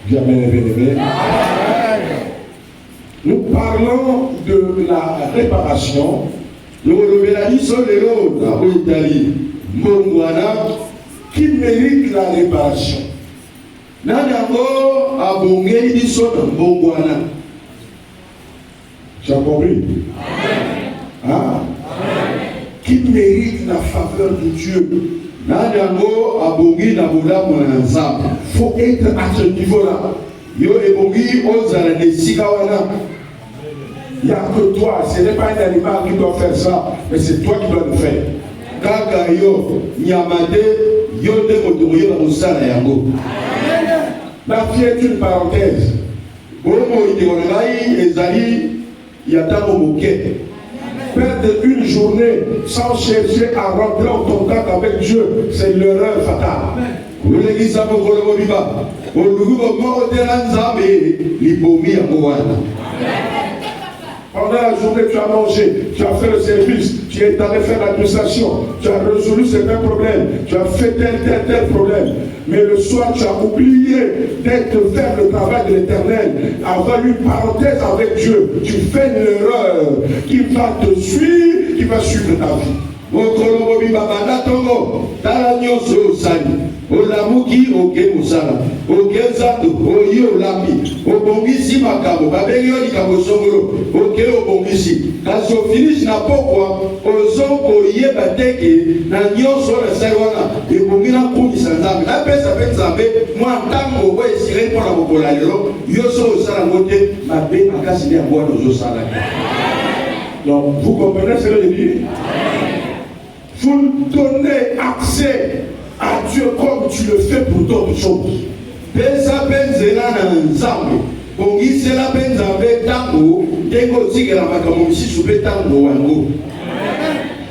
Jamais bien-aimé. Nous parlons de la réparation. Nous revenons de l'autre, en Italie, Mongwana, qui mérite la réparation. Nanyango a bongé biso dans Mongwana. Tu as compris? Ah. Qui mérite la faveur de Dieu. Nanyango a bongé na bola mon ensemble. Il faut être à ce niveau-là. Yo et bongé aux années Sikawana. Il n'y a que toi, ce n'est pas un animal qui doit faire ça, mais c'est toi qui dois le faire. Kaka yo, Nyamade, yo de motoyo na musala yango. La vie est une parenthèse. Bomo ideolai ezali yatamo moke. Perdre une journée sans chercher à rentrer en contact avec Dieu, c'est l'erreur fatale. Vous l'église à Mokolo Biba. Au Lugo Moro Teranzame, Libomi à Moana. Pendant la journée, tu as mangé, tu as fait le service, tu es allé faire l'administration, tu as résolu certains problèmes, tu as fait tel problème. Mais le soir, tu as oublié d'être vers le travail de l'Éternel, avoir une parenthèse avec Dieu. Tu fais une erreur qui va te suivre, qui va suivre ta vie. Mokolobobi babana tongo tala nyoso osali olamuki oke musala oke zato oyi olami obongisi makambo babengi yo likambo songolo oke obongisi kasi ofinishi na pokwa ozongo oyeba teke na nyonso oyo esali wana ebongi nakumisa nzambe napesa mpe nzambe mwa ntango oyo esiri mpona kokola lelo yo so osala ngo te mabe makasi nde yango wana ozosala. Donc vous comprenez ce que je dis? Vous donnez accès à Dieu comme tu le fais pour d'autres choses. Pesa benzela na nzambe. Bongisela benzabe tango, tengo zigela makambo misisu pe tango wango.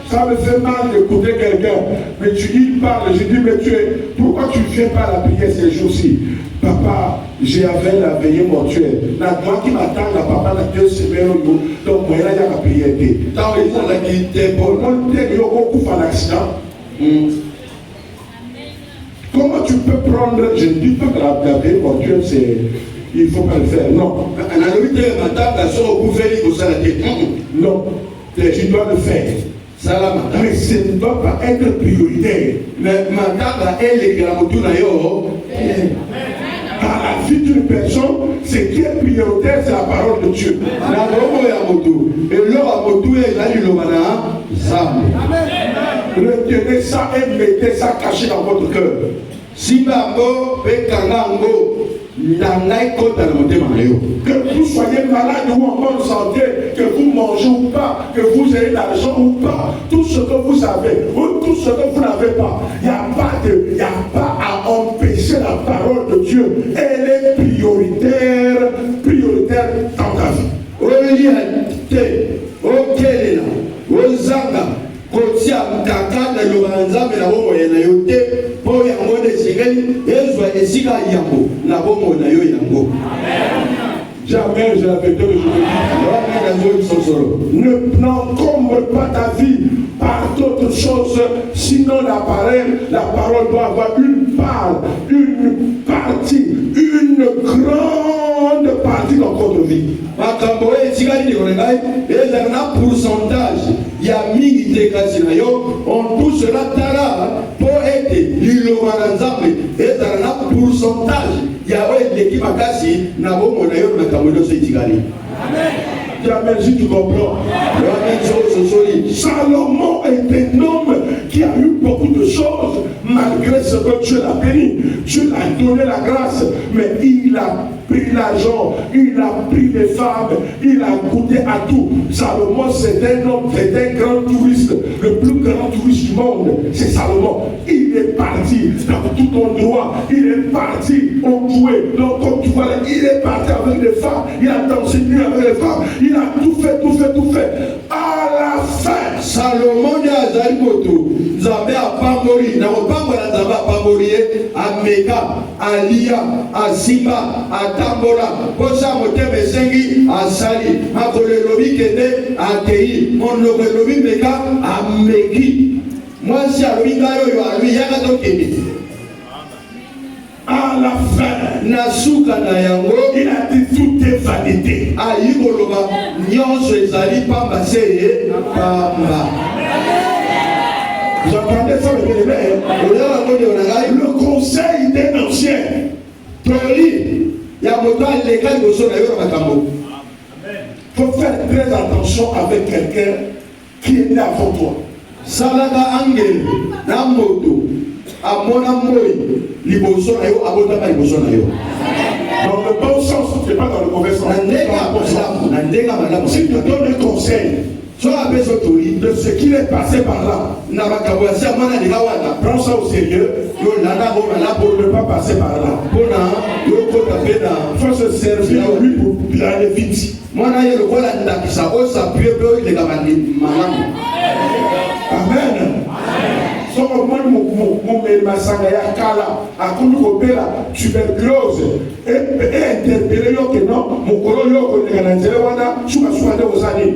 Ça me fait mal d'écouter quelqu'un, mais il parle, je dis, mais pourquoi tu ne fais pas la prière ces jours-ci? Papa, j'avais la veillée mortuaire. Moi qui m'attends, la papa, la 2 semaines, donc moi, il y a la prière. Dans les gens qui étaient pour moi, il y a beaucoup d'accident. Comment tu peux prendre, je ne dis pas que la veillée mortuaire, c'est. Il ne faut pas le faire, non. Non, tu dois le faire. Mais ce ne doit pas être prioritaire. Dans la vie d'une personne, ce qui est prioritaire, c'est la parole de Dieu. Retenez ça et mettez ça caché dans votre cœur. Que vous soyez malade ou en bonne santé, que vous mangez ou pas, que vous ayez l'argent ou pas, tout ce que vous avez ou tout ce que vous n'avez pas, il n'y a pas à empêcher la parole de Dieu. Elle est prioritaire dans ta vie. Jamais je l'avais dit n'encombre pas ta vie par d'autres choses, sinon la parole doit avoir une grande partie dans votre vie. Pourcentage, il y a mis des on touche la tara pour aider l'illomanazambe et dans un pourcentage, il y a l'équipe à Kassi, Nabo Monayo, Nakamodo Setigani. Amen. Si tu comprends. Salomon est un homme qui a eu beaucoup de choses malgré ce que Dieu l'a béni. Dieu l'a donné la grâce, mais il a pris l'argent, il a pris les femmes, il a goûté à tout. Salomon, c'est un homme, c'est un grand touriste, le plus grand touriste du monde, c'est Salomon. Il est parti dans tout endroit, il est parti au Doué, donc comme tu vois, il est parti avec les femmes, il a dansé nu avec les femmes, il a tout fait. À la fin, Salomon a Zalimoto, Zambé a Pamori, n'a pas Zambé a Pamori, à Meka, à Lia, à Simba, à Tambola, Posa Moteme Sengi, à Sali, à Kolelobi Kene, à Tei, mon Lobelobi Meka, à Meki. Moi, si à lui, à lui, il y a un autre. À la fin, Nasuka na yango. Il a dit tout est vanité. Ayikoloba nyonso ezali pamba seye pamba. Vous entendez ça, le bien-aimé? Le conseil d'un ancien. Il faut faire très attention avec quelqu'un qui est né avant toi. Salaka angel na moto amona moi liboso na yo abotama liboso na yo. Dans le bon sens, ce n'est pas dans le mauvais sens. Si tu donnes un conseil de ce qu'il est passé par là, prends ça au sérieux pour ne pas passer par là. Il faut se servir de lui pour aller vite. Amen. Somo moi mon masanga ya kala akulu kopela tuberculose et interpellé yo que non mon kolo yo ko ngana nzele wana suka suka de ozani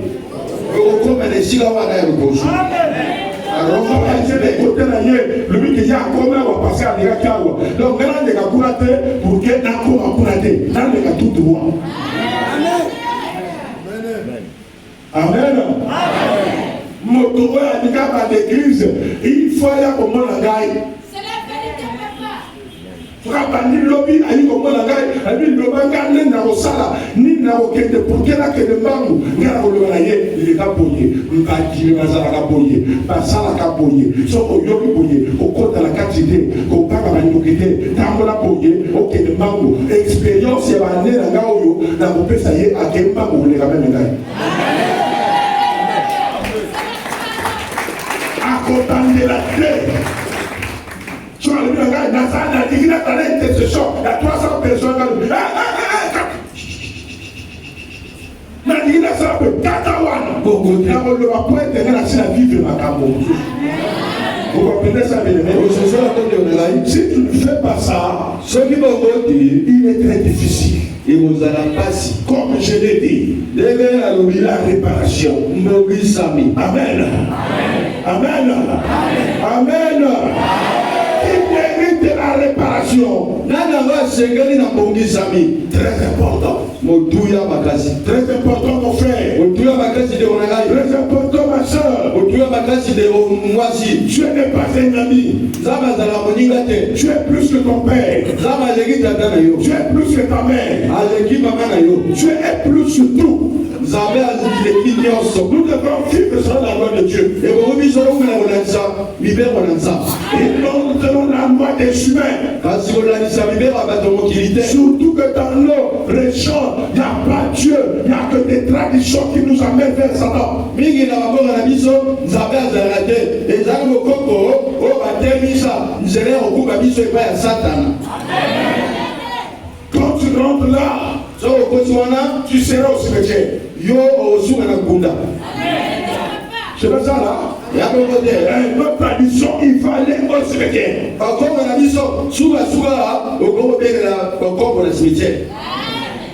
o ko mele sila wana ya rukoso alors on va dire côté na ye lui qui ya ko na va passer à la kawa donc ngana de ka kurate pour que na ko kurate na de ka tout droit. Amen. Amen. Moto à l'église, il faut aller comme on a gagné. C'est la vérité, papa. Tu as pas ni lobby, ali comme on a gagné, ni le banga, ni na osala, ni na okende pour que la que de bangu, ni la ololaye, il est capoyé, il va dire mazala capoyé, basala capoyé, so o yobi poyé, au côté la quantité, au banga manokete, tambola poyé, ok de bangu, expérience et va né la gaoyo, na kopesa ye a kemba ko le quand même gagné. De la terre. Sur le mur, il y a 300 personnes. Si tu ne fais pas ça, il est très difficile. Et vous allez passer, comme je l'ai dit, la réparation. Amen. Amen. Amen. Il mérite la réparation. Très important. Très important mon frère. Très important ma soeur. Tu n'es pas un ami. Tu es plus que ton père. Tu es plus que ta mère. Tu es plus que tout. Nous devons vivre selon la loi de Dieu. Et non selon la loi des humains. Surtout que dans nos régions, il n'y a pas Dieu, il n'y a que des traditions qui nous amènent vers Satan. Quand tu rentres là, tu seras au cimetière. C'est pas ça là. Notre tradition, il fallait au cimetière.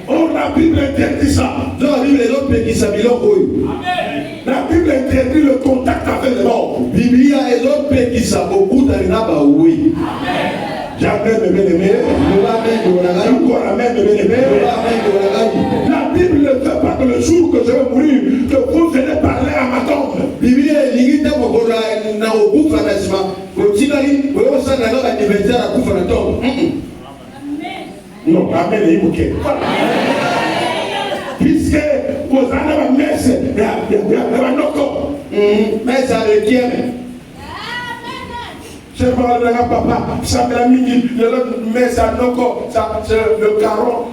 Oh, la Bible interdit ça. La Bible interdit le contact avec les morts. Jamais me bien-aimé. Encore amen, me bien-aimé. La Bible ne fait pas que le jour que je vais mourir, que vous venez parler à ma tombe. Non, amen, il faut puisque vous en avez une messe, il y a un encore. Mais ça requiert. Je parle de la papa, ça m'a mis le messe à Noko,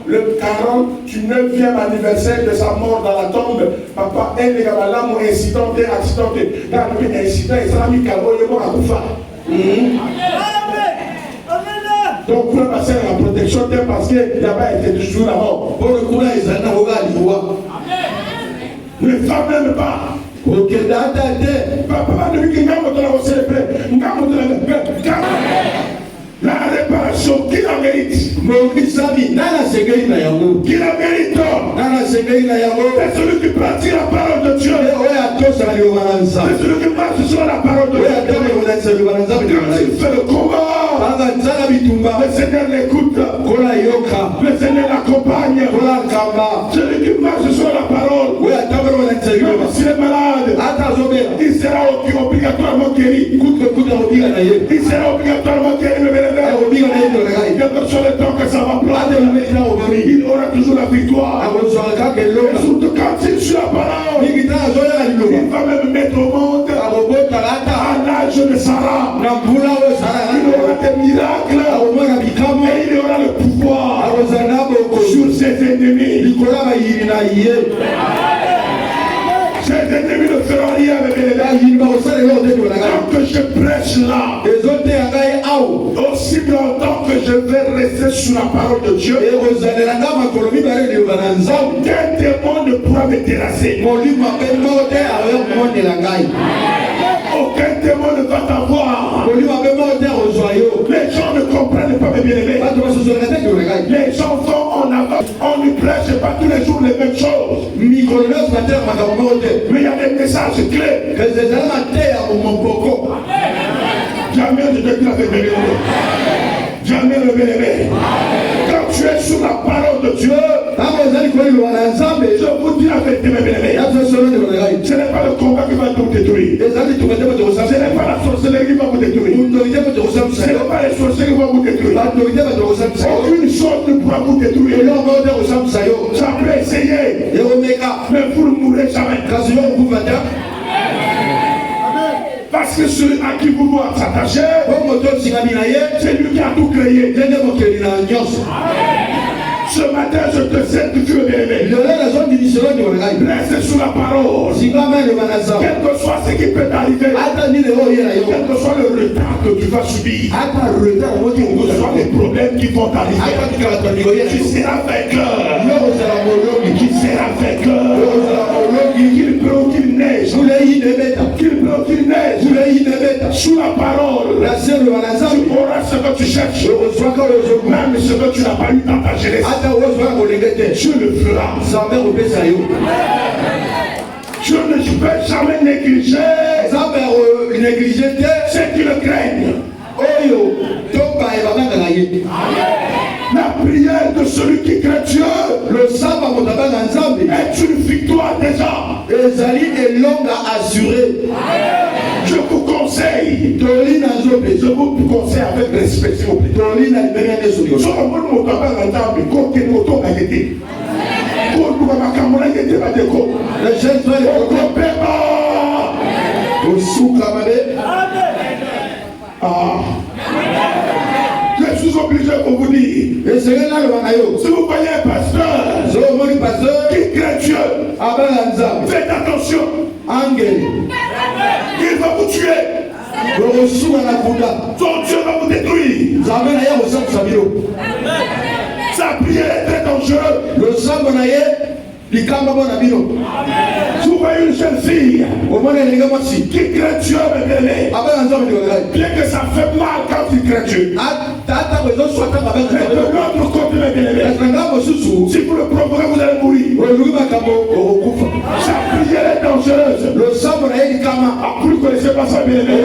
le 49e anniversaire de sa mort dans la tombe. Papa, elle est là, mon accidenté. Dans le incident, il s'est mis Kabo, il est mort à Koufa. Donc, pour passer à la protection, parce qu'il n'y a pas été toujours la mort. Pour le coup, là, ils ont ne femme même pas. Ok, papa, depuis que nous avons célébré, la réparation, qui la mérite? Qui la mérite? C'est celui qui pratique la parole de Dieu. C'est celui qui marche sur la parole de Dieu. Quand il fait le combat, le Seigneur l'écoute. obligatoirement guéri. Il sera obligatoirement guéri, le bénévole. Quel que soit le temps que ça va prendre, il aura toujours la victoire. Et surtout quand il suit la parole, il va même mettre au monde à l'âge de Sarah. Il aura des miracles et il aura le pouvoir sur ses ennemis. Ses ennemis ne feront rien avec les tant que je prêche là, aussi longtemps que je vais rester sur la parole de Dieu, aucun démon ne pourra me terrasser. Aucun démon ne va t'avoir. Les gens ne comprennent pas mes bien-aimés. Les gens vont en avant. On ne prêche pas tous les jours les mêmes choses. Mais il y a des messages clés. Jamais ne te claque le bien-aimé. Jamais le bien-aimé. Quand tu es sur la parole de Dieu, je vous dis la vérité, mes bien-aimés. Ce n'est pas le combat qui va vous détruire. Ce n'est pas la sorcellerie qui va vous détruire. Ce n'est pas les sorciers qui vont vous détruire. Aucune chose ne pourra vous détruire. Ça peut essayer, mais vous ne mourrez jamais. Parce que celui à qui vous doit s'attacher, c'est lui qui a tout créé. Ce matin, je te certifie, bien-aimé. Reste sur la parole. Quel que soit ce qui peut t'arriver, quel que soit le retard que tu vas subir, quel que soit les problèmes qui vont t'arriver, tu seras vainqueur. Qui sera vainqueur. Qu'il pleut ou qu'il neige, qu'il pleut ou qu'il neige, sous la parole, tu auras ce que tu cherches, même ce que tu n'as pas eu dans ta jeunesse. Tu le feras. Je ne peux jamais négliger ceux qui le craignent. La prière de celui qui craint Dieu est une victoire déjà. Je vous conseille, avec respect, s'il vous plaît. Je suis obligé pour vous dire, si vous voyez un pasteur qui craint Dieu, faites attention, il va vous tuer. Ton Dieu va vous détruire. Sa prière est très dangereuse. Si vous voyez une jeune fille qui craint Dieu, bien que ça fait mal quand il craint Dieu, mais de l'autre côté, si vous le provoquez, vous allez mourir. Sa prière est dangereuse. Vous ne connaissez pas ça, bien aimé.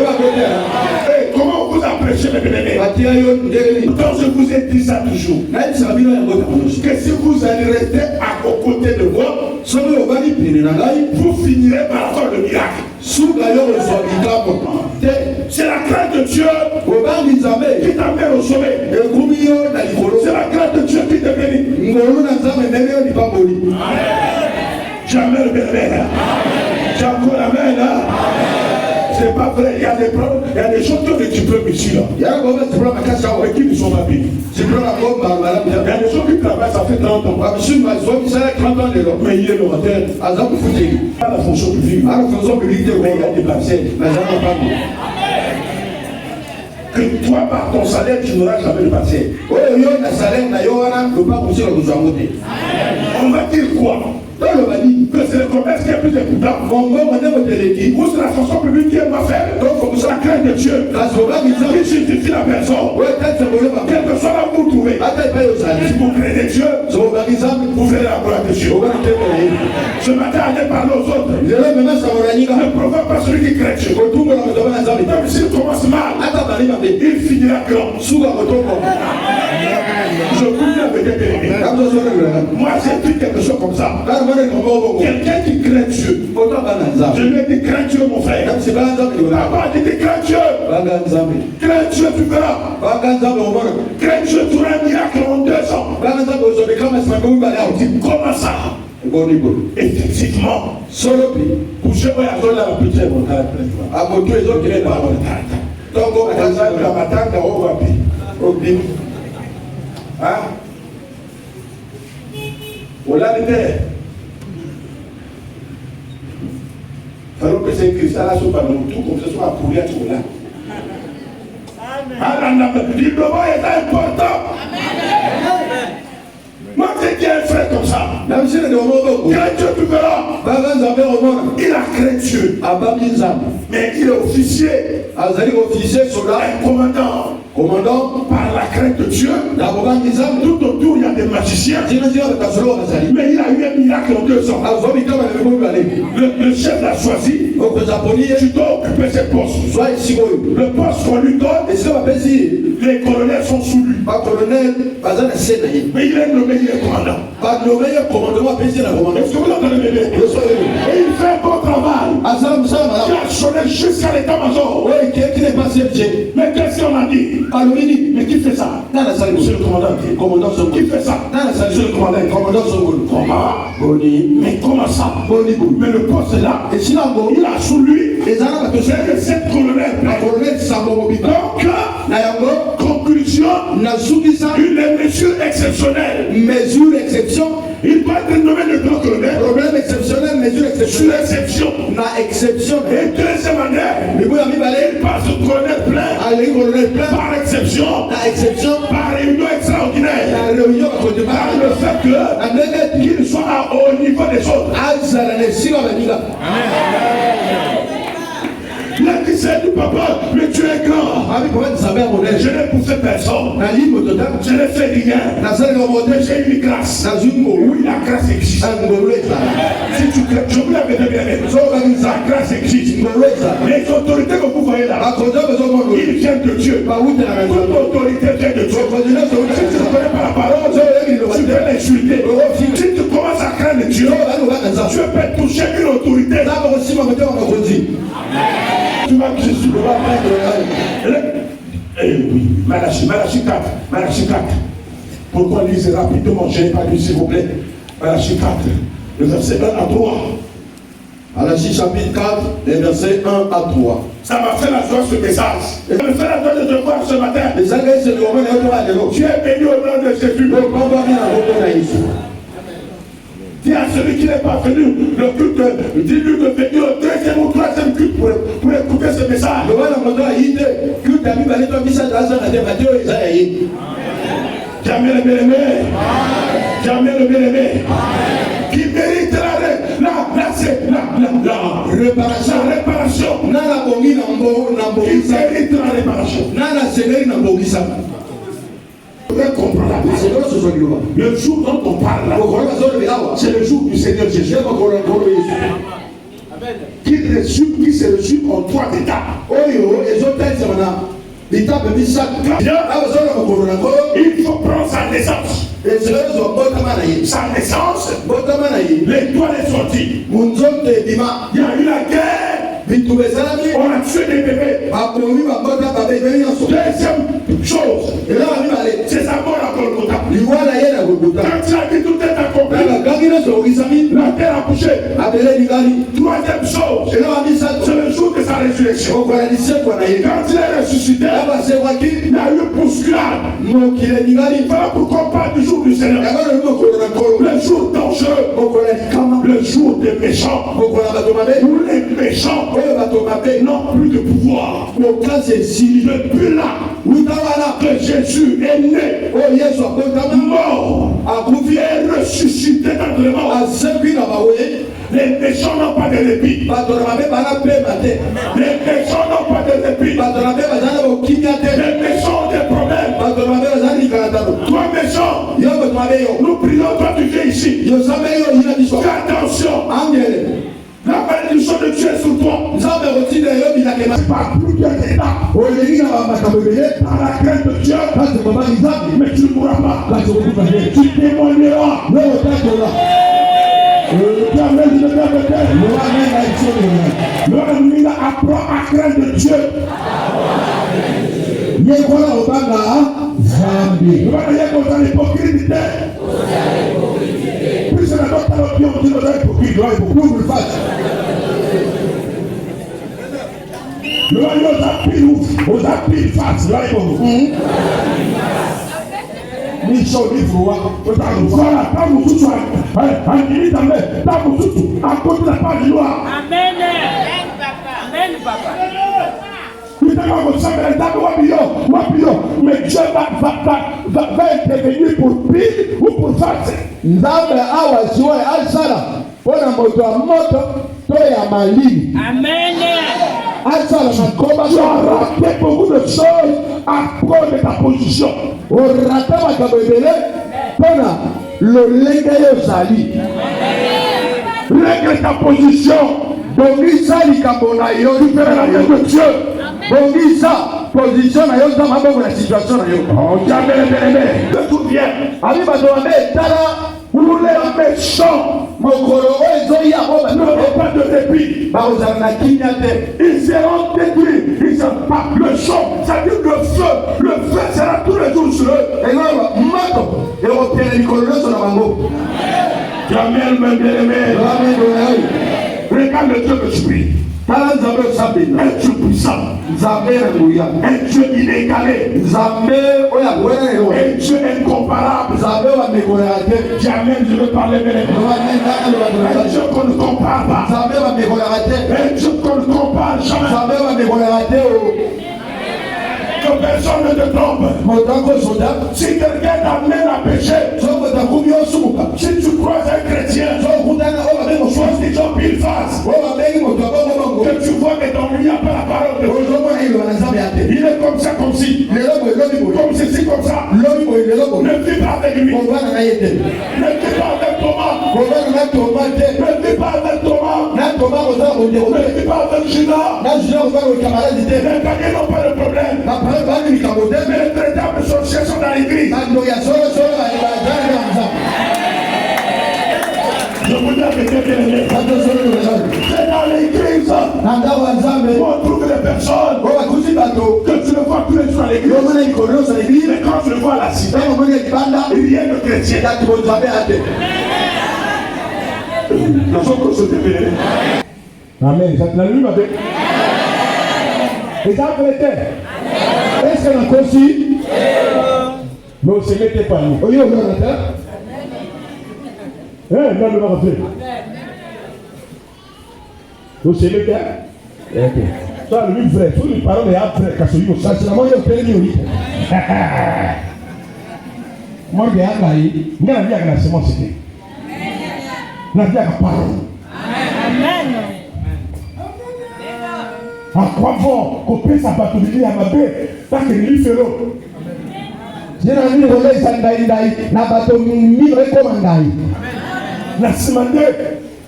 Comment vous appréciez, mes bien-aimés? Donc je vous ai dit ça toujours. Que si vous allez rester à côté de moi, vous finirez par avoir le miracle. C'est la crainte de Dieu qui t'amène au sommet. C'est la crainte de Dieu qui te bénit. Jamais le bénévole. J'ai encore la main là. C'est pas vrai, il y a des problèmes, il y a des gens qui ont des diplômes ici là. Et qui ne sont pas bénis. Il y a des gens qui travaillent, ça fait 30 ans. Mais il est notaire. Pas la fonction publique. Mais il y a des parcelles. Que toi, par ton salaire, tu n'auras jamais de parcelle. On va dire quoi? Que c'est le commerce qui est plus important. Ou c'est la fonction publique qui est ma faire. Donc, c'est la crainte de Dieu qui justifie la personne. Quel que soit là où vous trouvez. Si vous craignez Dieu, vous verrez la gloire de Dieu. Ce matin, allez parler aux autres. Ne provoque pas celui qui craint Dieu. Même s'il commence mal, il finira grand. Je voulais avec des moi j'ai dit quelque chose comme ça. Quelqu'un qui craint Dieu. Je lui ai dit crains Dieu mon frère. Là-bas dit crains Dieu. Crains Dieu tu verras. Crains Dieu tu auras un miracle en 2 ans. Comment ça? Effectivement. Boucher moi à la petite mon frère. À côté les autres qui n'est pas donc on a la matanga au wapi. Hein? Voilà les terres. Falloir que c'est Christ là soit pas nous tout comme ce soit pour y être là. Amen. Le moment est important. Amen. Moi j'ai dit un frère comme ça. Crains Dieu tu verras. Il a craint Dieu. Mais il est officier. Soldat et commandant. Par la crainte de Dieu, tout autour il y a des magiciens. Mais il a eu un miracle en 2 ans. Le chef l'a choisi. Tu dois occuper ce poste. Le poste qu'on lui donne, les colonels sont sous lui. Mais il est nommé, il est commandant. Est-ce que vous entendez bébé? Et il fait un bon travail. Il a sonné jusqu'à l'état-major. Mais qu'est-ce qu'on a dit? Mais qui fait ça? C'est le commandant. Qui fait ça? C'est le commandant. Comment? Mais comment ça? Mais le poste est là. Il a sous lui 7 colonels. Donc, conclusion, une mesure exceptionnelle. Il doit être nommé le grand colonel. Problème exceptionnel, mesure exception. Et deuxième année, il passe au colonel plein. Par exception. Par réunion extraordinaire. Par le fait qu'il soit au niveau des autres. Il a dit c'est du papa, mais tu es grand. Je n'ai poussé personne. Je n'ai fait rien. Mais j'ai eu une grâce. Oui, la grâce existe. Si tu crées, je vous l'avais bien aimé. La grâce existe. Les autorités que vous voyez là, ils viennent de Dieu. Toute autorité vient de Dieu. Si tu ne connais pas la parole, tu peux l'insulter. Si tu commences à craindre Dieu, tu peux toucher une autorité. Tu vas que Jésus ne va pas être. Eh oui, Malachie 4. Pourquoi lisez rapidement? Je n'ai pas lu s'il vous plaît. Malachie 4, le verset 1 à 3. Malachie chapitre 4, les versets 1 à 3. Ça m'a fait la joie ce message. Ça me fait la joie de te voir ce matin. Tu es béni au nom de Jésus. Dis à celui qui n'est pas venu, le culte, dis-lui de venir au 2e ou 3e culte pour écouter ce message. Jamais le bien-aimé. Jamais le bien-aimé. Qui mérite la réparation. Qui mérite la réparation. Le jour dont on parle là, c'est le jour du Seigneur Jésus. Qui se résume en 3 étapes. Il faut prendre sa naissance. Sa naissance, l'étoile est sortie. Il y a eu la guerre. On a tué des bébés. Deuxième chose, c'est sa mort à Golgotha. Quand tu as dit tout est accompli, la terre a couché. Troisième chose, c'est le jour de sa résurrection. Quand il est ressuscité, il y a eu bousculade. Voilà pourquoi on parle du jour du Seigneur. Le jour dangereux, le jour des méchants. Où les méchants n'ont plus de pouvoir. Depuis là, que Jésus est né, mort, et ressuscité dans le monde. Les méchants n'ont pas de répit. Les méchants n'ont pas de répit. Les méchants ont des problèmes. Toi méchant, nous prions, toi tu viens ici. Fais attention. La malédiction de Dieu est sur toi. Nzambe rotine yo bilakema. Par plusieurs étapes. Oyelinga makamebele. Par la crainte de Dieu. Kasi baba nzambe. Mais tu ne mourras pas. Kasi okufa ye. Tu témoigneras. Le otakola. L'homme apprend à craindre Dieu. Yekola obanga Zambi. Le monde est dans l'hypocrisie. Plus c'est la note à l'opinion, on dit dans l'hypocrisie. Beaucoup de face. Le monde est aux appuis face. Là, il faut. Voilà, quand vous tous à côté de la page noire. Amen. Amen, papa. Mais Dieu va intervenir pour pile ou pour face. Nzambe awa siwe asala pona moto ya moto to ya malili. Amen. Asala makoba. Tu as raté beaucoup de choses à cause de ta position. Orata makabebele pona lolenge yo zali. Règle ta position. Bongisa likambo na yo Libère la tête de Dieu. Bongisa position na yo zama bongo na situation na yo. Oh, jamais de tout bien. Ami bato babe tala Pour les méchants, mokolo ezoya ne n'auront pas de répit. bazala na kimia te. Ils seront détruits. Ils seront pas le champ. Ça dit le feu. Le feu sera tous les jours sur eux. Engaba moto ekopela likolo nyonso na bango. Jamais même bien-aimé. Regarde le Dieu que tu pries. Tala nzambe osambela. Un Dieu puissant. Nzambe na nguya. Un Dieu inégalé. Nzambe oya bwelelo. Un Dieu incomparable. Nzambe wa mekolera te. Jamais je veux parler bien. Un Dieu qu'on ne compare pas. Nzambe wa mekolera te. Un Dieu qu'on ne compare jamais. Nzambe wa mekolera te. Que personne ne te trompe. Motango soda. Si quelqu'un t'amène à pécher, Soko takumi osumuka. si tu croises un chrétien, Kutana oba bengo chose swasi. qui t'ont pile face, Oba bengi moto abongo bongo. que tu vois que ton lui n'a pas la parole de Dieu. Ozomo na ilo na nzambe ate. Il est comme ça, comme si. Lelo boy lobi boy. Comme ceci, comme ça. Lobi boy lelo boy. Ne vis pas avec lui. Kobana na yete. Ne vis pas avec Thomas. Kobana na tomate. Ne vis pas avec Thomas. Na tomate oza Ne ondeko. vis pas avec Judas. Na jina kozala camarade te. Les païens n'ont pas de problème. Na pale bani likambo te. Mais les véritables sorciers sont dans l'église. Bando ya solo solo bani bazali na nzambe. Je vous dis avec bien aimé. Bando solo na nzambe. C'est dans l'église Na ndawa nzambe. qu'on trouve des personnes Oba kusi bato. que tu ne vois tous les jours à l'église. Yomona likolo nyonso na eglise. Mais quand tu le vois à la cité, Tango moni ekibanda. rien de chrétien. Kati bonzambe ate. Nous sommes tous dévelés. Amen. La lune m'a fait. Les arbres étaient. Est-ce que la conçu? Mais on ne se mettait pas nous. Oyo olorata. Là, le m'a fait. On se mettait. Toi, le lui frère, tous les parents de après, quand ils ont Kasi na moyo opeleli oli. moi, je vais aller. Je vais aller à la semence. Je vais aller à la parole. Amen. À quoi bon qu'on peut s'abattre à ma baie? Parce que lui fait l'eau. Jina nini koleza ndai ndai na bato mimre koma ndai. La semaine,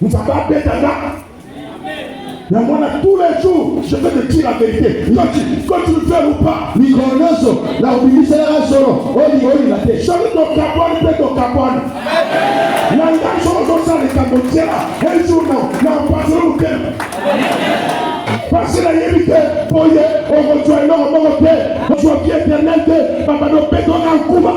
nous avons appelé Tanda. Mais moi, tous les jours, je vais te dire la vérité. Quand tu le fais ou pas, Mikolo nyonso na obimisela solo. Oli la te. celui ton cabane peut ton cabane. L'engagement dans ça, les Cambodgiens, un jour, non, pas sur le thème. Parce que la vérité, pour y aller, on reçoit énormément de paix. On reçoit bien éternel, papa, nous pétons dans le Cuba.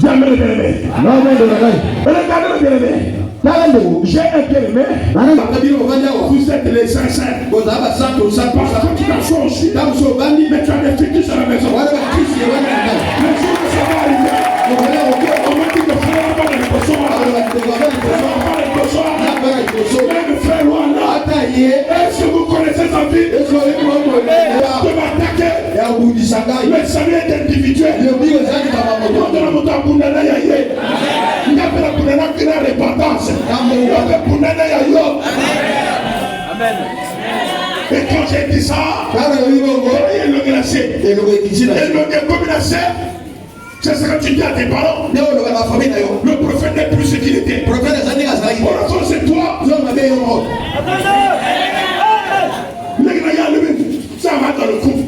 Jamais le bien-aimé. Non mais de la ngai. Regardez le bien-aimé. Talando. J'ai un bien-aimé. Nana bakabilo ovanja wa. Vous êtes les sincères. Kozaba santo santo Parce santo. que tu t'as choisi aussi. Tamso bandi Mais tu as des fétiches à la maison. wala bakisi wana ngai. Le jour que ça va arriver, Wala oke. on me dit que frère, pas de l'émotion. Wala bakitogaba Pas nikoso. de l'émotion. Na bana nikoso. Même frère Rwanda, Ata ye. est-ce que vous connaissez sa vie Eso eko mo de m'attaquer? ya ubudisha ngai. Le salut est individuel. Yo biyo zani kama Quand moto. on a monté à Boundana, il y a eu. Il y a fait la Boundana qui n'a repentance. Il y a fait Boundana, il y a eu. Et quand j'ai dit ça, Kana yo bongo. il y a eu le glacé. Elo ekisina. Et le glacé, C'est ce que tu dis à tes parents. Le prophète n'est plus ce qu'il était. Pour l'instant, c'est toi. Ça va dans le coup.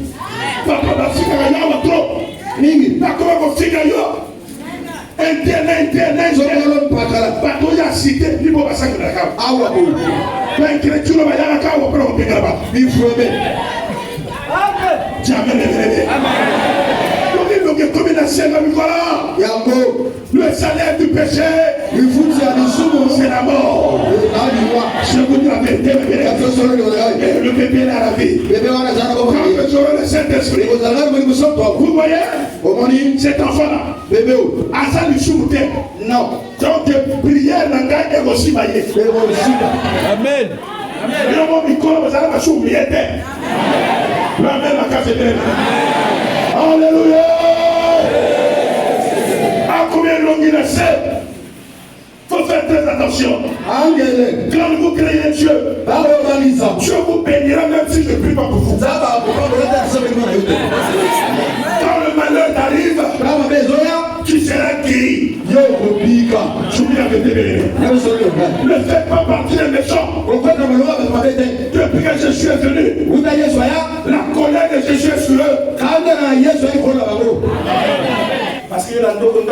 Papa va finger trop. Papa va finger yo. Internet. Bateau ya cité. Ni bon ça que la cam. Ah ouais. Mais chrétien va y aller quand on prend au pays là-bas. Il faut aimer. Amen. Le salaire du péché, c'est la mort. Je vous dis la vérité, le bébé là la vie. Quand je j'aurai le Saint-Esprit, vous voyez, cet enfant-là, à ça lui souffre. Non. Donc, prière n'a pas été aussi maillée. Amen. Alléluia. À combien de longues il essaie? Il faut faire très attention. Quand vous créez Dieu, Dieu vous bénira même si je ne prie pas pour vous. Quand le malheur t'arrive, tu seras guéri. Ne faites pas partie des méchants. Depuis que Jésus est venu, la colère de Jésus est sur eux. Parce qu'il y a toujours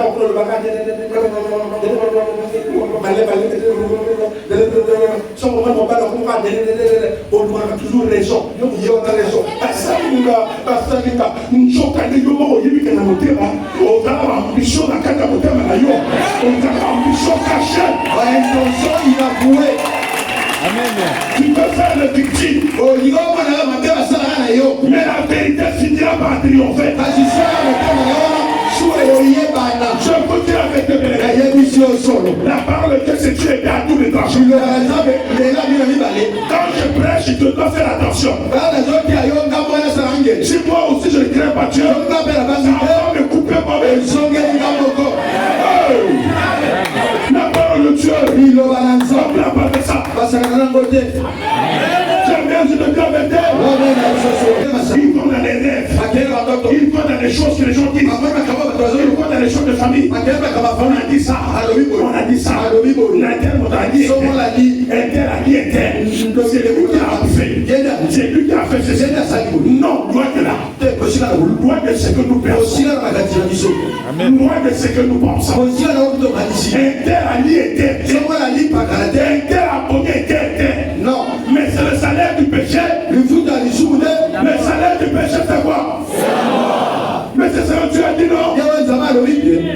raison. Tu peux faire le victime, mais la vérité finira par triompher. Je vous dis la vérité. La parole de Dieu, c'est Dieu et à tous les tranchants. Quand je prêche, je dois faire attention. Si moi aussi je ne crains pas Dieu, ça va me couper moi même. La parole de Dieu, la parole de ça. J'aime bien, je te dis la vérité. Il vont dans les rêves. Il vont dans les choses que les gens disent. Il vont dans les choses de famille. On a dit ça. On a dit ça. L'interne, on a dit. Interne a dit interne. C'est lui qui a fait. C'est lui qui a fait ceci. Non, loin de là. Loin de ce que nous pensons. Loin de ce que nous pensons. Interne a dit interne. Interne a pogné interne. Non. Mais c'est le salaire du péché. Le salaire du péché, c'est quoi? Mais c'est ce que tu as dit, non?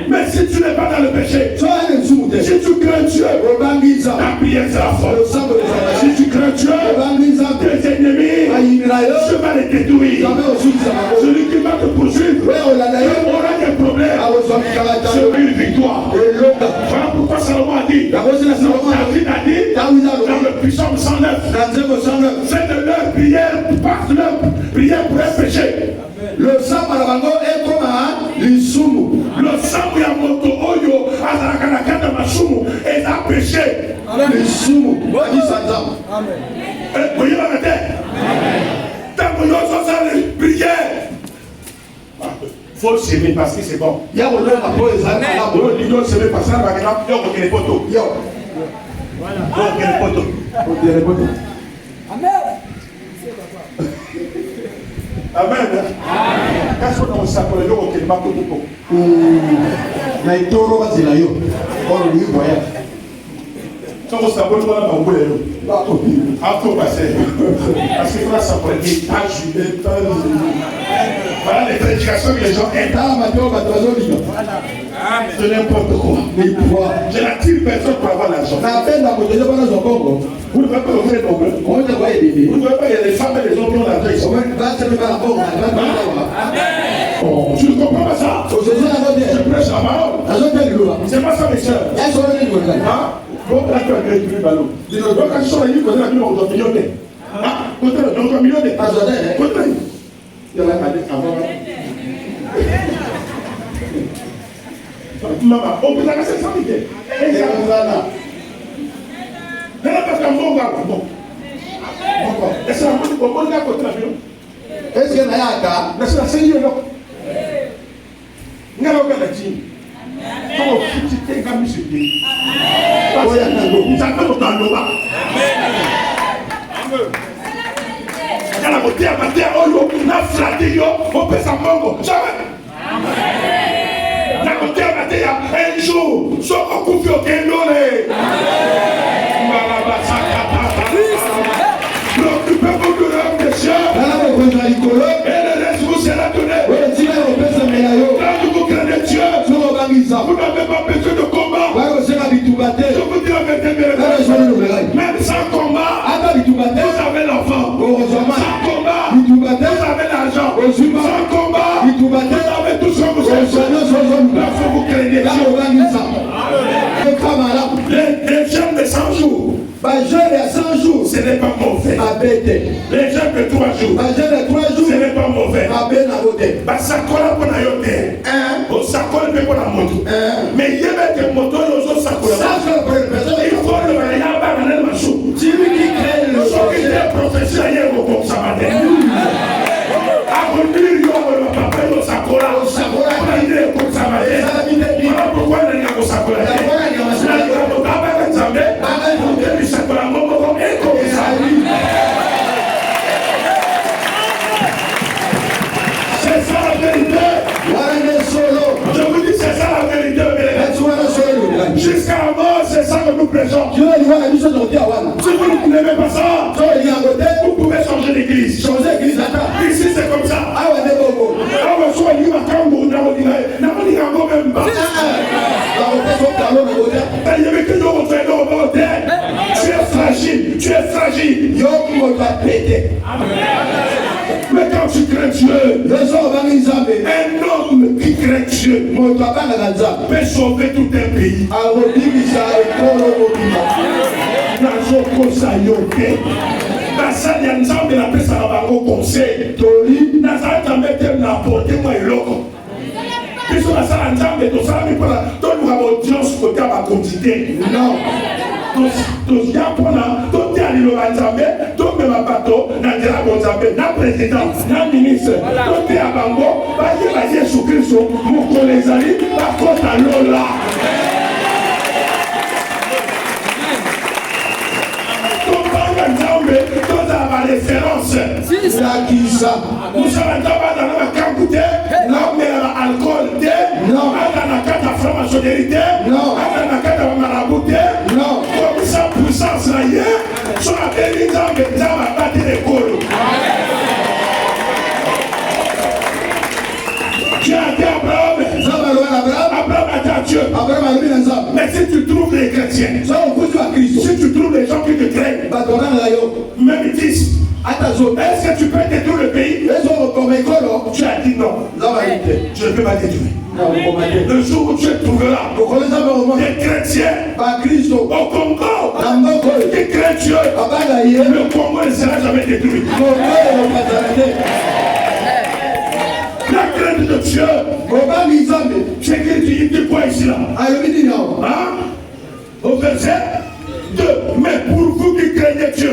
Mais si tu n'es pas dans le péché, si tu crains Dieu, ta prière sera forte. Si tu crains Dieu, tes ennemis, Dieu va les détruire. Celui qui va te poursuivre aura des problèmes. C'est une victoire. Voilà pourquoi Salomon a dit, David a dit, dans le psaume 109, faites de leur prière, par-leur prière pour un péché. Le sang est comme un sumu. Le sang ya moto oyo azarakanaka na masumu est un péché. Le sumu. Amen. Voyez la terre. Tant que nous faisons les prières, faut s'aimer parce que c'est bon. Il y a un peu de ça. Il y a s'aimer parce que ça va faire des poteaux. Voilà. Des poteaux. Amen. Amen. Qu'est-ce qu'on a s'appelle le hockey bateau pour na itoro bazila yo. On lui voyage. On s'appelle quoi là pour le bateau. Auto passer. Parce que ça s'appelle étage. Voilà les prédications que les gens aiment. C'est n'importe quoi. Je n'attire personne pour avoir l'argent. Vous ne pouvez pas offrir non plus. Vous ne pouvez pas, il y a des femmes et des hommes qui ont l'argent. Tu ne comprends pas ça? Je prêche la parole. C'est pas ça mes soeurs. Donc là tu as créé du ballon. Donc quand je sors la nuit, on doit millionnaire. On doit millionnaire. Il y a la cadette avant. Maman, on peut la casser sans idée. Et ça vous a là. Parce qu'un bon gars, bon. Est-ce que un bon gars côté la vie? Est-ce qu'il y a un gars? Est-ce que la Seigneur là? yoka na chini. Kama ukititenga mshiki. Basi nzambe mutaloba. Kala kotia batia oyo na flatte yo opesa mbongo. Jamais. Na kotia batia un jour soko kufi okendole. Préoccupez-vous de l'homme des cieux. Et le reste vous sera donné. Quand vous craignez Dieu, vous n'avez pas besoin de combat. Je vous dis la vérité, même sans combat, vous avez l'enfant. Sans combat, vous avez l'argent. Sans combat, vous avez tout ce que vous avez. Là, il faut vous craigner Dieu. Les jeunes de 100 jours. Ce n'est pas mauvais. Les jeunes de 3 jours. Ce n'est pas mauvais. Basakola pour la yote. Basakola pour la moto. Mais il y a des motos qui sont sakola. Il faut le regarder dans le marchou. Celui qui crée le choc est professionnel au Samadé. Avenir yo le papa yo sakola. Sakola il est au Samadé. Pourquoi il y a au Sakola? C'est ça la vérité. Je vous dis c'est ça la vérité. Jusqu'à la mort c'est ça que nous prêchons. Si vous ne n'aimez pas ça, vous pouvez changer d'église. Ici c'est comme ça. Tu es fragile. Mais quand tu crains Dieu, un homme qui craint Dieu peut sauver tout un pays. Basali ya nzambe na pesa na bango conseil toli nazali tamete na porter moi eloko biso basala nzambe tosala mipona toluka audience kota baquantité non tosia mpona totia liloba nzambe tomema bato na nzela bonzambe na président na ministre totia bango bayeba yesu kristo mokolo ezali bakota lola. Référence. Nous sommes dans la quantité, non, mais l'alcool, non, dans la carte de franc-maçonnerie, non, dans la carte de marabouté, non, comme ça, puissance là, sur la bénédiction, mais ça va battre les cols. Tu as dit Abraham a dit à Dieu. Mais si tu trouves les chrétiens, si tu trouves les gens qui te craignent, même ils disent, est-ce que tu peux détruire le pays? Tu as dit non. Je ne peux pas détruire. Le jour où tu trouveras des chrétiens au Congo qui craignent Dieu, le Congo ne sera jamais détruit. La crainte de Dieu, c'est que tu dis quoi ici là? Hein? Au verset 2, mais pour vous qui craignez Dieu,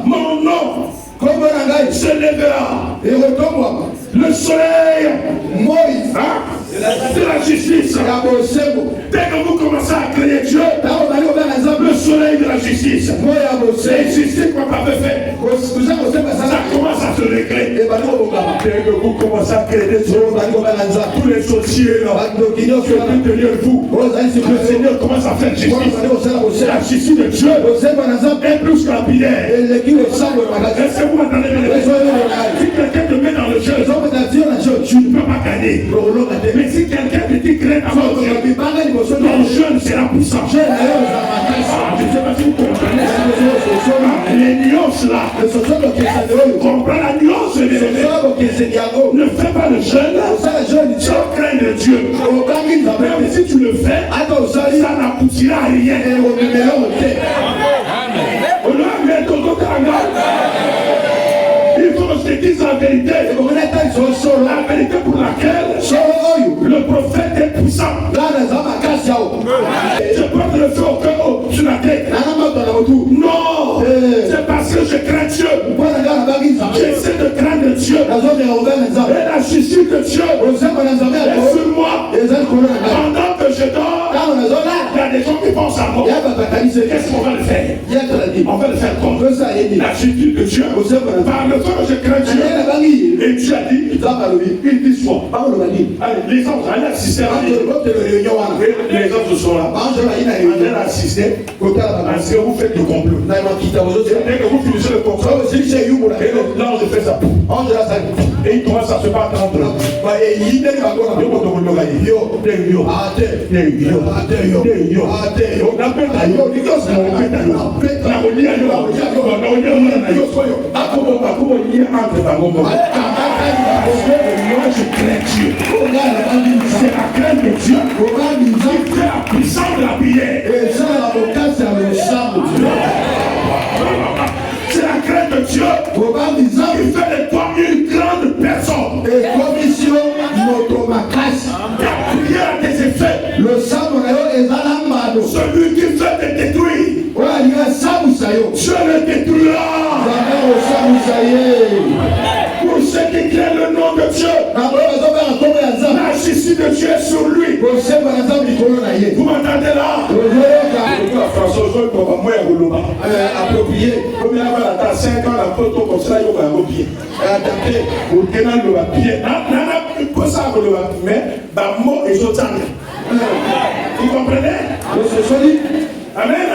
mon nom se lèvera. Le soleil de la justice. Dès que vous commencez à créer Dieu, le soleil de la justice. Et justice quoi pas fait. Ça commence à se régler. Dès que vous commencez à créer des choses, tous les sorciers là, derrière vous, le Seigneur commence à faire justice. La justice de Dieu est plus lapidaire. Est-ce que vous entendez bien? Si quelqu'un te met dans le jeu, tu ne peux pas gagner. Mais si quelqu'un te dit crée avant Dieu, ton jeu ne sera puissant. Je ne sais pas si vous comprenez les nuances là. Comprends la nuance de ne fais pas le jeûne sans craindre Dieu. Même si tu le fais, ça n'aboutira à rien. Il faut que je te dise la vérité. La vérité pour laquelle le prophète est puissant. Je porte le feu au cœur sur la tête. Non. C'est parce que je crains Dieu. J'essaie de craindre Dieu. Et la justice de Dieu est sur moi. Pendant que je dors, il y a des gens qui pensent à moi. Qu'est-ce qu'on va le faire? On va le faire comme la justice de Dieu. Par le feu que je crains Dieu. Et Dieu a dit, il dit soit. Allez, les anges, allez assister à les autres sont là. Allez assister. Parce que vous faites du complot. Dès que vous finissez le complot, l'ange fait ça. Et il commence à se battre entre eux. Moi je crains Dieu. C'est la crainte de Dieu. C'est la puissance de la prière. C'est la crainte de Dieu qui fait de toi une grande personne. La prière a des effets. Celui qui fait te détruire, Dieu le détruira. Pour ceux qui craignent le nom de Dieu, la justice de Dieu est sur lui. Vous m'entendez là? Approprié. Comme il y a 5 ans, la photo comme ça, il y a un pied. Attaqué, au canal de la pied. Pour ça, le mais, mot et jotane. Vous comprenez? Amen.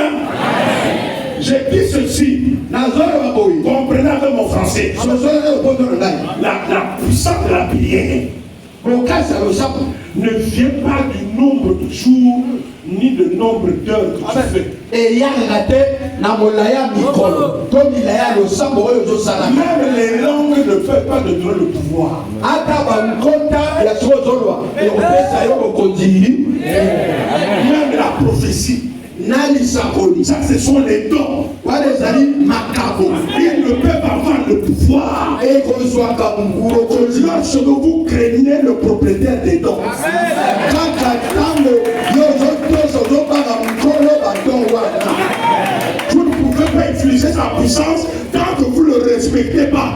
J'ai dit ceci. Comprenez avec mon français. La puissance de la prière ne vient pas du nombre de jours ni du nombre d'heures que tu fais. Même les langues ne peuvent pas te donner le pouvoir. Même la prophétie. Ça, ce sont les dons. Ils ne peuvent avoir le pouvoir. Lorsque vous craignez le propriétaire des dons. Vous ne pouvez pas utiliser sa puissance tant que vous ne le respectez pas.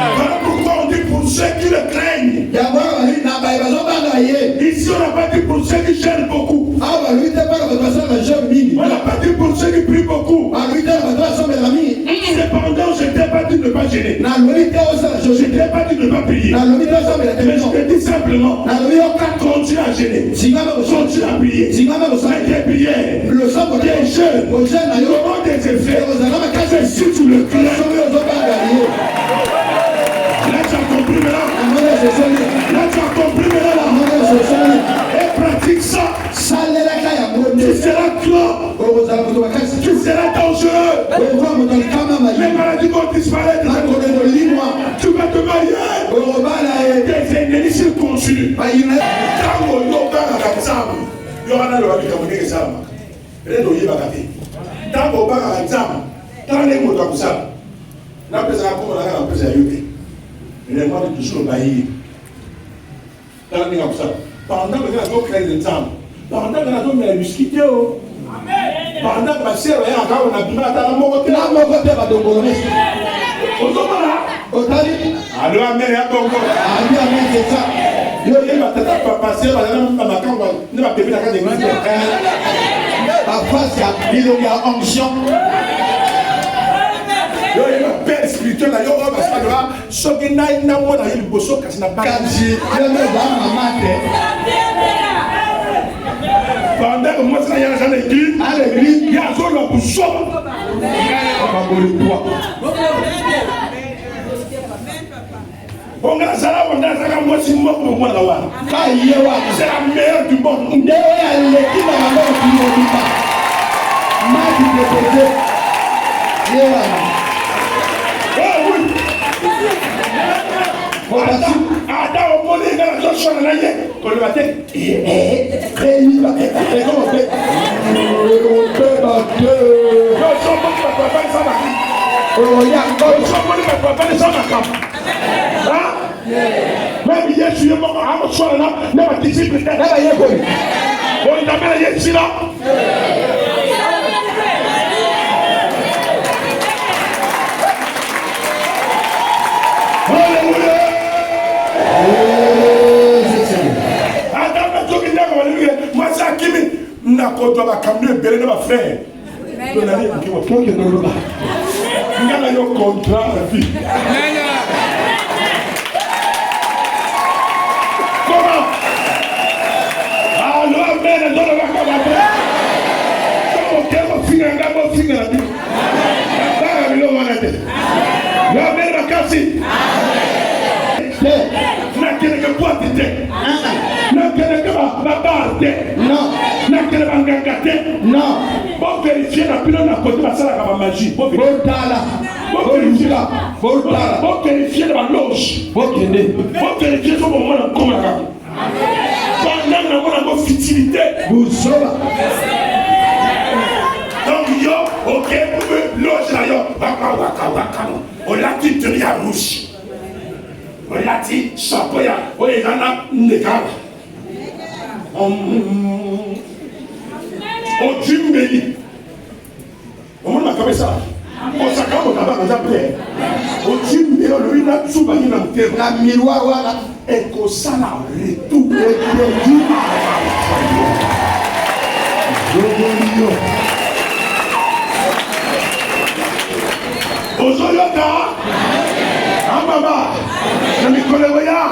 Voilà pourquoi on dit pour ceux qui le craignent. Ici on n'a pas dit pour ceux qui gênent beaucoup. On n'a pas dit pour ceux qui prient beaucoup. Cependant, je ne t'ai pas dit de ne pas gêner. Je ne t'ai pas dit de ne pas prier. Mais je te dis simplement, continue à gêner. Continue à prier. Avec tes prières, tes jeûnes, auront des effets. C'est si tu le crains. Là, tu as compris maintenant. Là, tu as compris maintenant. Et pratique ça. Tu seras toi. Tu seras dangereux. Les maladies vont disparaître. Tu vas te marier. Tes ennemis se continuent. Quand on y aura un examen, il y aura un examen. Tant qu'on va à l'examen, quand les mots comme ça, la personne a il est mort de toujours bailler. Pendant que nous avons créé l'examen, pendant que nous avons mis la musquité, pendant que ma sœur est encore en abîme, elle a mon côté. Allô, amen, à bon corps. Amen, c'est ça. Il y a ma tata, papa, sœur, elle a ma cambre, ne m'a pas vu la carte de grande. Papa, c'est il y a onction. Il y a un père spirituel, il y a un parce que là, ce qui n'a pas de bosso, parce qu'il n'a pas de pendant que moi, il y a un église, il y a un zone pour soi. On a ça, moi, c'est moi pour moi là-bas. C'est la meilleure du monde. Attends, au monde, il y a un autre chose là, pour le matin. oya oso moni papa ne sa makam ah même Yesu ye mo amo so na na ba disciple na ba ye ko o nda mena ye sila hallelujah adam na to kinda ko hallelujah masa kimi na ko to ba kamne bere na ba frère to na ni ki wo to ke no ba ngana yo contrat la vie comment alors amen dans le va comme après comment que mo finga ngabo finga la vie ba lo wana te yo amen bakasi na kene ke boîte te na kene ke ba bar te non na kene ba nganga te non bon vérifier na pilo na côté basala ka ba magie bon botala vérifier botala bon vérifier na loge bokende bon vérifier so bon na comme là pendant na mona go futilité buzoba donc yo OK loge là yo waka on l'a dit de ya rouge on l'a dit chapeau ya o ezana nekala ojimbeli omona kabisa osaka motaba kaza pe ojimbeli olobi na tsubangi na motema na miroir wana ekosala retour zogoliyo ozoyoka amama na mikolo ya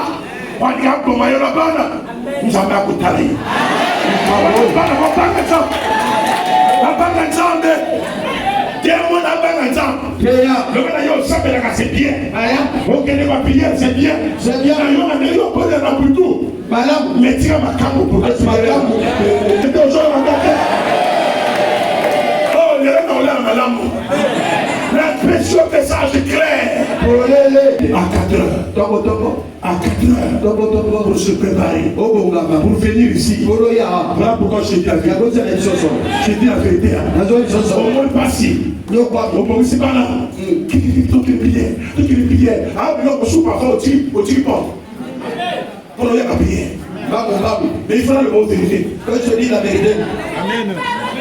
wadi akoma yo na bana nzambe akutala ye bana bapanga nzambe demo na banga nzambe keya lobela yo osambelaka c'est bien aya okende bapriere c'est bien C'est bien. na yo andeli okoza na butu malamu metika makambo makambo ete ozoyanga te oh lelo na olala malamu la pression message clair polele à 4 heures tobo à 4 heures tobo pour se préparer obongama pour venir ici. boloya Voilà pourquoi je dis la vérité. yakozala lisoso Je dis la vérité. nazo lisoso Au moins passé. nyokwa Au moins c'est pas là. Qui prière. Ah mais non, on soupe parfois au tripod. Pour le prière. babu Mais il faut le mot vérité. quand je dis la vérité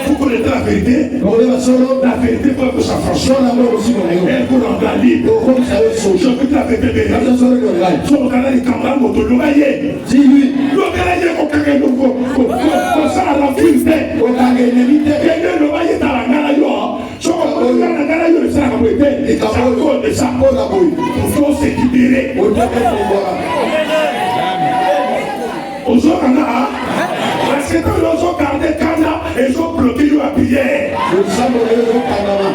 Vous connaissez la vérité. okoyeba solo La vérité peut que ça franchit. solo yango okosima na yo Elle coule en galide. okomisa yo Je solo veux que la vérité vérité. nazo solo yo ngai So on a les camarades moto loyer. dis-lui Lobela ye ko kaka no ko ça la vérité. okangenemi te Kende loyer ta la ngala yo. So ko na ngala yo ça ka boite. Ça cause de ça. mpona boye Il faut se libérer. otake kobola Ozokanga parce que quand ils ont gardé Kanda, ils ont bloqué la prière. osambo oyo ezokangama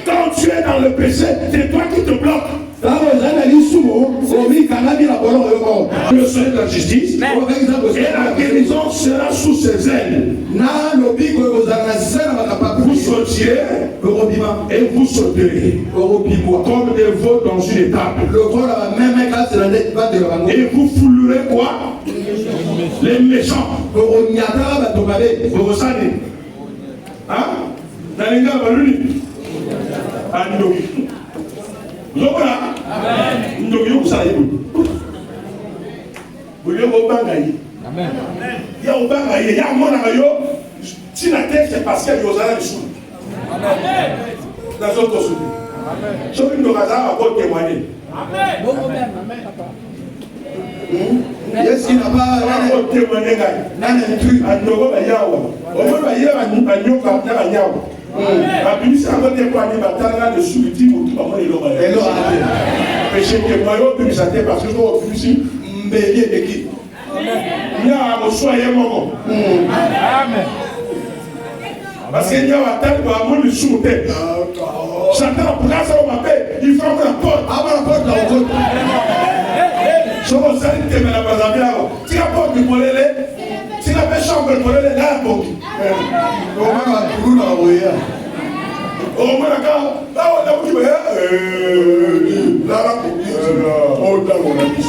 Quand tu es dans le péché, c'est toi qui te bloques. ntango eza na lisumu omikangami na boloko yo moko Le soleil de la justice et la guérison sera sous ses ailes. na lobiko ekozala na se na makapapu Vous sautiez okobima et vous sauterez okobimwa comme des veaux dans une étape. lokola bameme kasi na nde batela bango Et vous foulerez quoi? Les méchants. okonyataka bato mabe Bogosani. Hein? Nalinga baluni. Andoki. Zokora. Ndoki yokusala yebu. Bouye obanga yi. Amen. Ya obanga yi. Ya mona yo. Si la tête c'est parce qu'il y a yozala bisou. Amen. Dans notre souci. Amen. Soki ndokaza a bon témoigner. Amen. yeski na ba Bon témoigner ngai. nana ntui Andoko bayawa. Oyo bayeba banyoka na banyawa. Abimisi ango te kwa ni batanga de subiti mutu ba mona iloba. elo ate Péché que moi yo bimisa te parce que ko bimisi mbeli ebeki nya mo soye moko. Amen. Parce que nya watali ba mo ni sumute. Satan pour ça on m'appelle, il ferme la porte. aba na porte na okoti Soko sali te me la bazabia. Si la porte me molele, si la pe chambre molele la porte. omaka batulu na baboya Oh mon gars, là on a vu là la police. Oh là on a vu.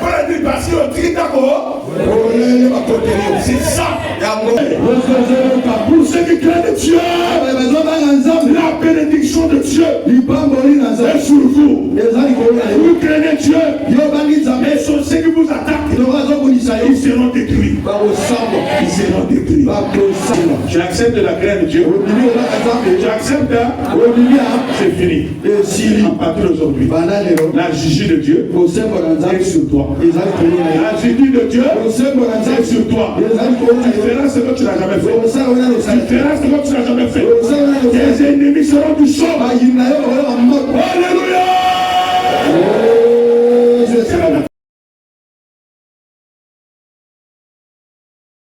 Voilà dit parce que tu d'accord. olele bakoteli C'est ça. yango Pour ceux qui craignent Dieu, bezoba bénédiction de Dieu est sur vous. Vous craignez Dieu. Et sur ceux qui vous attaquent, ils seront détruits. Ils seront détruits. J'accepte la crainte de Dieu. J'accepte. C'est fini. À partir d'aujourd'hui, la justice de Dieu est sur toi. La justice de Dieu est sur toi. Tu feras ce que tu n'as jamais fait. Tu feras ce que tu n'as jamais fait. Tes ennemis seront du sol.